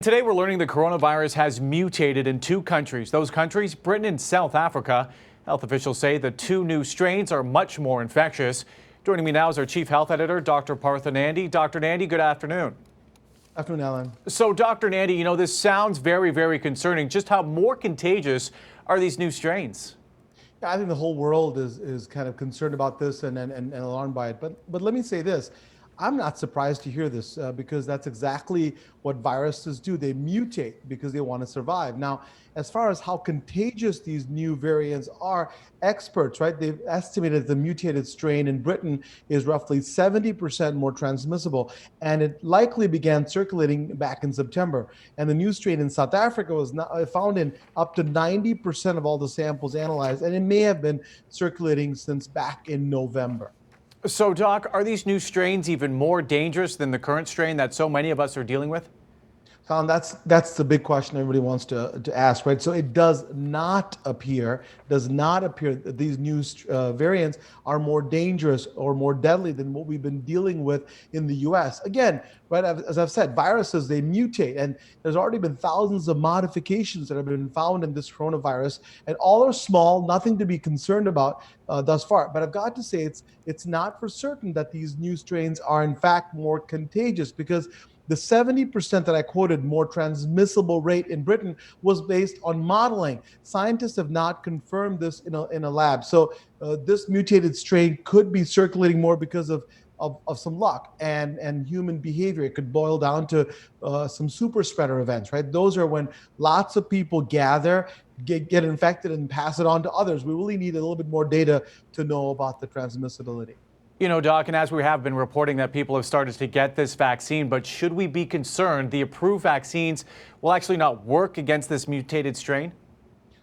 Today we're learning the coronavirus has mutated in two countries. Those countries, Britain and South Africa. Health officials say the two new strains are much more infectious. Joining me now is our chief health editor, Dr. Partha Nandi. Dr. Nandi, good afternoon. Afternoon, Alan. So, Dr. Nandi, this sounds very concerning. Just how more contagious are these new strains? Yeah, I think the whole world is kind of concerned about this and alarmed by it. But let me say this. I'm not surprised to hear this because that's exactly what viruses do. They mutate because they want to survive. Now, as far as how contagious these new variants are, experts, right, they've estimated the mutated strain in Britain is roughly 70% more transmissible, and it likely began circulating back in September. And the new strain in South Africa was found in up to 90% of all the samples analyzed, and it may have been circulating since back in November. So, Doc, are these new strains even more dangerous than the current strain that so many of us are dealing with? Colin, that's the big question everybody wants to ask, right? So it does not appear that these new variants are more dangerous or more deadly than what we've been dealing with in the U.S. Again, right, as I've said, viruses, they mutate, and there's already been thousands of modifications that have been found in this coronavirus, and all are small, nothing to be concerned about thus far. But I've got to say, it's not for certain that these new strains are in fact more contagious, because the 70% that I quoted more transmissible rate in Britain was based on modeling. Scientists have not confirmed this in a lab. So this mutated strain could be circulating more because of some luck and human behavior. It could boil down to some super spreader events, right? Those are when lots of people gather, get infected, and pass it on to others. We really need a little bit more data to know about the transmissibility. Doc, and as we have been reporting that people have started to get this vaccine, but should we be concerned the approved vaccines will actually not work against this mutated strain?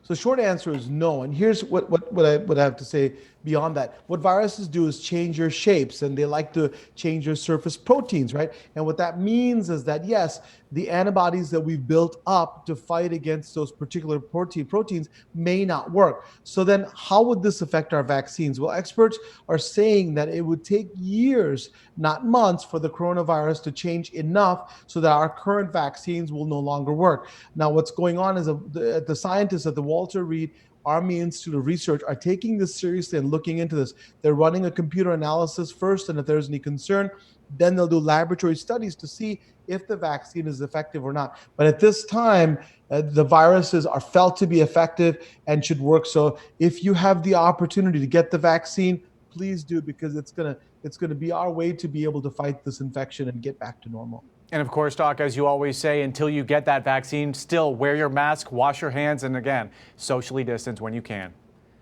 So the short answer is no. And here's what I have to say beyond that. What viruses do is change their shapes, and they like to change their surface proteins, right? And what that means is that, yes, the antibodies that we've built up to fight against those particular proteins may not work. So then how would this affect our vaccines? Well, experts are saying that it would take years, not months, for the coronavirus to change enough so that our current vaccines will no longer work. Now, what's going on is the scientists at the Walter Reed Army Institute of Research are taking this seriously and looking into this. They're running a computer analysis first, and if there's any concern, then they'll do laboratory studies to see if the vaccine is effective or not. But at this time, the viruses are felt to be effective and should work. So if you have the opportunity to get the vaccine, please do, because it's gonna be our way to be able to fight this infection and get back to normal. And of course, Doc, as you always say, until you get that vaccine, still wear your mask, wash your hands, and again, socially distance when you can.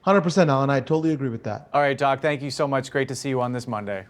100%, Alan. I totally agree with that. All right, Doc, thank you so much. Great to see you on this Monday.